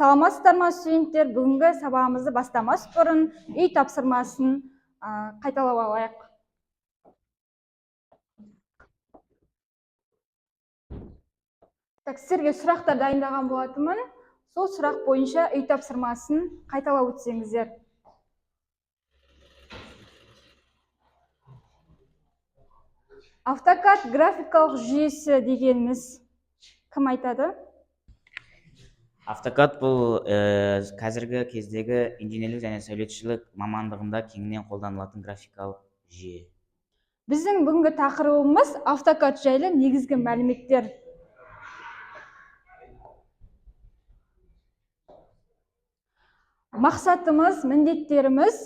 Саламатсыздар ма студенттер? Бүгінгі сабағымызды бастамас бұрын үй тапсырмасын қайталап алайық. Сіздерге сұрақтар дайындаған болатынмын. Сол сұрақ бойынша үй тапсырмасын қайталап өтсеңіздер. AutoCAD графикалық жүйесі дегеніміз кім айтады? AutoCAD бұл қазіргі кездегі инженерлік және сәулетшілік мамандығында кеңінен қолданылатын графикалық жүйе. Біздің бүгінгі тақырыбымыз AutoCAD жайлы негізгі мәліметтер. Мақсатымыз, міндеттеріміз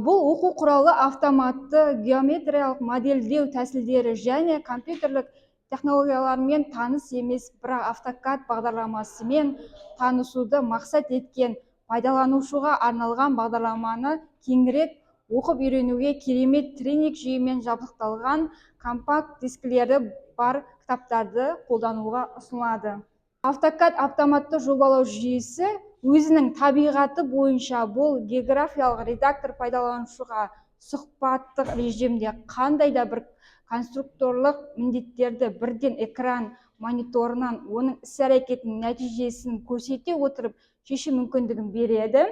бұл оқу құралы автоматты геометриялық модельдеу тәсілдері және компьютерлік технологиялармен таныс емес, бірақ AutoCAD бағдарламасымен танысуды мақсат еткен, пайдаланушыға арналған бағдарламаны кеңірек оқып үйренуге керемет тренинг жүйемен жабдықталған компакт дискілері бар кітаптарды қолдануға ұсынылады. AutoCAD автоматты жобалау жүйесі өзінің табиғаты бойынша бұл географиялық редактор пайдаланушыға сұхбаттық режимде қандай да бір конструкторлық міндеттерді бірден экран мониторынан оның іс-әрекетінің нәтижесін көрсете отырып шешу мүмкіндігін береді.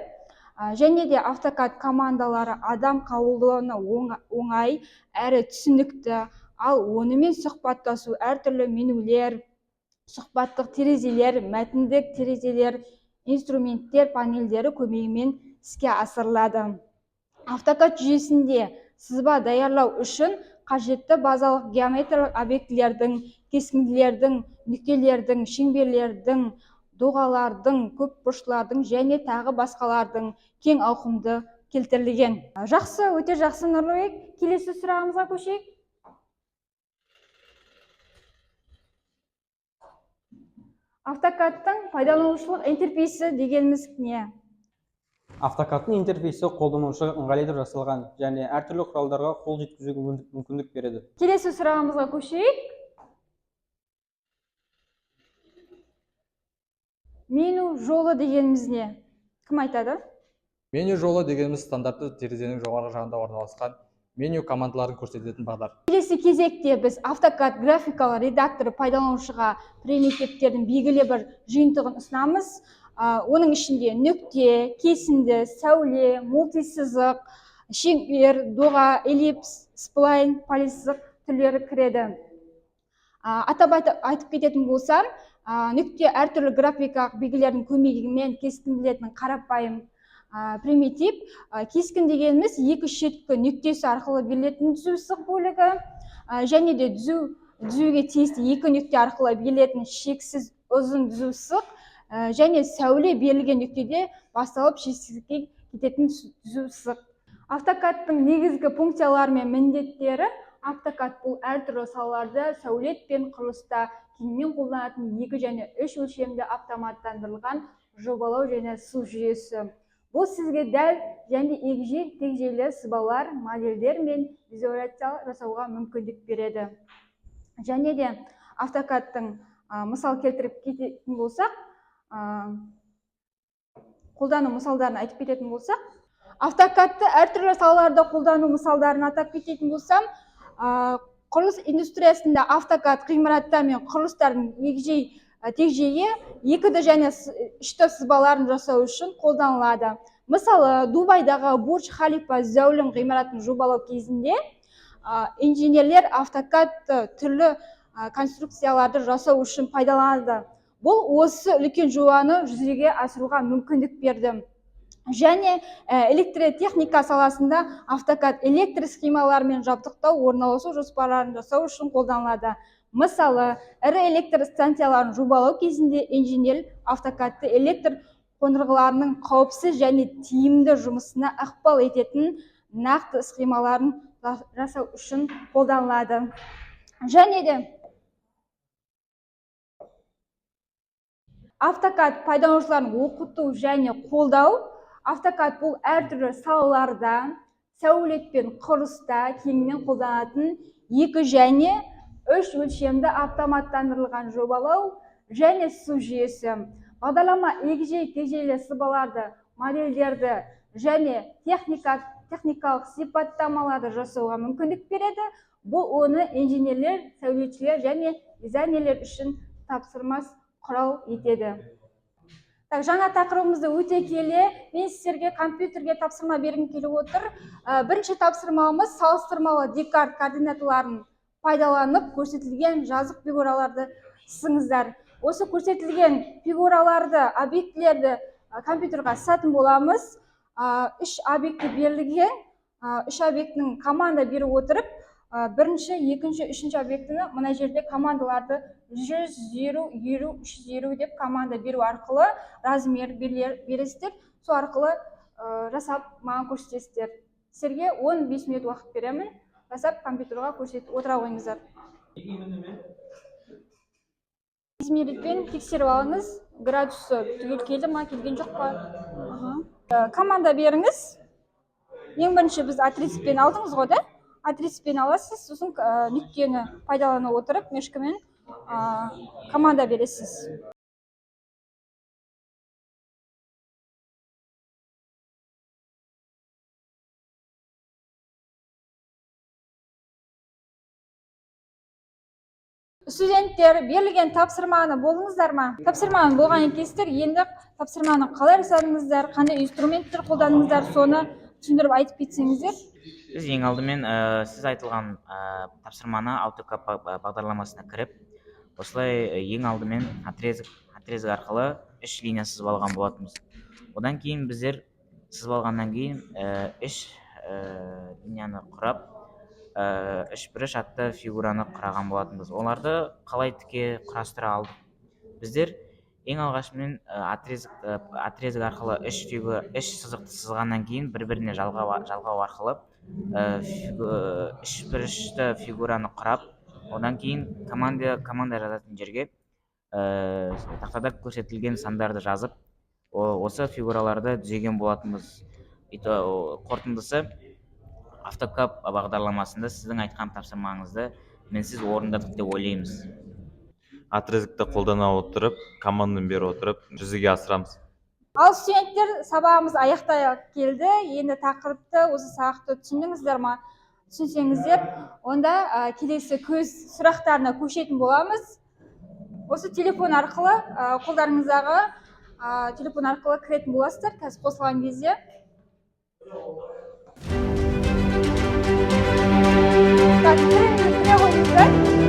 Және де AutoCAD командалары адам қабылдауына оңай әрі түсінікті, ал онымен сұхбаттасу әртүрлі менулер, сұхбаттық терезелер, мәтіндік терезелер, инструменттер панельдері көмегімен іске асырылады. AutoCAD жүйесінде сызба даярлау үшін қажетті базалық геометриялық объектілердің, кескінділердің, нүктелердің, шеңберлердің, доғалардың, көпбұрыштардың және тағы басқалардың кең ауқымды келтірілген. Жақсы, өте жақсы Нұрлыбек. Келесі сұрағымызға көшейік. AutoCAD-тың пайдаланушылық интерфейсі дегеніміз не? AutoCAD-тың интерфейсі қолданушы ыңғайлы етіп жасалған және әртүрлі құралдарға қол жеткізуге мүмкіндік береді. Келесі сұрағымызға көшейік. Меню жолы дегеніміз не? Кім айтады? Меню жолы дегеніміз стандартты терезенің жоғарғы жағында орналасқан меню командаларын көрсететін бағдар. Келесі кезекте біз AutoCAD графикалық редакторы пайдаланушыға примитивтердің белгілі бір жиынтығын ұсынамыз. Оның ішінде нүкте, кесінді, сәуле, мультисызық, шеңбер, доға, эллипс, сплайн, полисызық түрлері кіреді. Атап айтып кететін болсам, нүкте әртүрлі графикалық белгілердің көмегімен кескінделетін қарапайым примитив. Кескін дегеніміз екі шеткі нүктесі арқылы берілетін түзу сызық бөлігі және де түзуге тиісті екі нүкте арқылы берілетін шексіз ұзын түзу сызық және сәуле берілген нүктеде басталып шексіздікке кететін түзу сызық. AutoCAD-тың негізгі функциялары мен міндеттері: AutoCAD бұл әртүрлі салаларда сәулет пен құрылыста кеңінен қолданатын 2 және 3 өлшемді автоматтандырылған жобалау және сызу жүйесі. Бұл сізге дәл және егжей-тегжейлі сызбалар, модельдер мен визуализациялар жасауға мүмкіндік береді. Және де AutoCAD-тың мысал келтіріп кететін болсақ, қолдану мысалдарын айтып кететін болсақ, AutoCAD-ты әртүрлі салаларда қолдану мысалдарын атап кететін болсам, құрылыс индустриясында AutoCAD ғимараттар мен құрылыстардың егжей-тегжейі 2 және 3 сызбаларын жасау үшін қолданылады. Мысалы, Дубайдағы Бурдж Халифа зәулім ғимаратын жобалау кезінде инженерлер AutoCAD түрлі конструкцияларды жасау үшін пайдаланады. Бұл осы үлкен жобаны жүзеге асыруға мүмкіндік берді. Және электротехника саласында AutoCAD электр схемаларымен жабдықтау, орналасу жоспарларын жасау үшін қолданылады. Мысалы, ірі электр станцияларын жобалау кезінде инженер AutoCAD-ты электр қондырғыларының қауіпсіз және тиімді жұмысына ықпал ететін нақты схемаларын жасау үшін қолданылады. Және де AutoCAD пайдаланушыларын оқыту және қолдау. AutoCAD бұл әртүрлі салаларда сәулет пен құрылыста кеңінен қолданатын 2 және 3 өлшемді автоматтандырылған жобалау және сызу жүйесі. бағдарлама егжей-тегжейлі сызбаларды, модельдерді және техникалық сипаттамаларды жасауға мүмкіндік береді. Бұл оны инженерлер, сәулетшілер және дизайнерлер үшін тапсырмас құрал етеді. Жаңа тақырыбымызды өте келе, мен сіздерге компьютерге тапсырма бергім келіп отыр. Бірінші тапсырмамыз салыстырмалы Декарт координаталарын пайдаланып көрсетілген жазық фигураларды сызыңыздар. Осы көрсетілген фигураларды, объектілерді компьютерға сызатын боламыз. Үш объекті берілген, үш объектінің команда беріп отырып, бірінші, екінші, үшінші объектіні мына жерде командаларды 100, 0, 20, 350 деп команда беру арқылы размер бересіздер. Сол арқылы жасап маған көрсетесіздер. Сіздерге 15 минут уақыт беремін. Жасап компьютерға көрсетіп отыра қойыңыздар. Измеритпен тексеріп алыңыз. Градусы түгел келді ма, келген жоқ па? Команда беріңіз. Ең бірінші біз А30-пен алдыңыз ғой, да? А30-пен аласыз, сосын нүктені пайдалана отырып, мешкімен команда бересіз. Студенттер, берілген тапсырманы болдыңыздар ма? Тапсырманы болған екенсіздер, енді тапсырманы қалай жасадыңыздар, қандай инструменттер қолдандыңыздар, соны түсіндіріп айтып кетсеңіздер. Біз ең алдымен сіз айтылған тапсырманы AutoCAD бағдарламасына кіріп, осылай ең алдымен отрезок арқылы үш линия сызып алған болатынбыз. Одан кейін біздер сызып алғаннан кейін үш линияны құрап, үш бұрыш атты фигураны құраған болатынбыз. Оларды қалай тіке құрастыра алдық? Біздер ең алғашымен отрезок арқылы үш сызықты сызғаннан кейін бір-біріне жалғау арқылы үш бұрышты фигураны құрап, одан кейін команда жазатын жерге тақтада көрсетілген сандарды жазып, осы фигураларды түзеген болатынбыз. Қорытындысы AutoCAD бағдарламасында сіздің айтқан тапсырмаңызды мінсіз орындадық деп ойлаймыз. Отрезокты қолдана отырып, команданы бере отырып, жүзеге асырамыз. Ал студенттер, сабағымыз аяқтай келді. Енді тақырыпты, осы сабақты түсіндіңіздер ма? Түсінсеңіздер, онда келесі көз сұрақтарына көшетін боламыз. Осы телефон арқылы, қолдарыңыздағы телефон арқылы кіретін боласыздар, қазір қосылған кезде. Так, кіре қойыңыздар.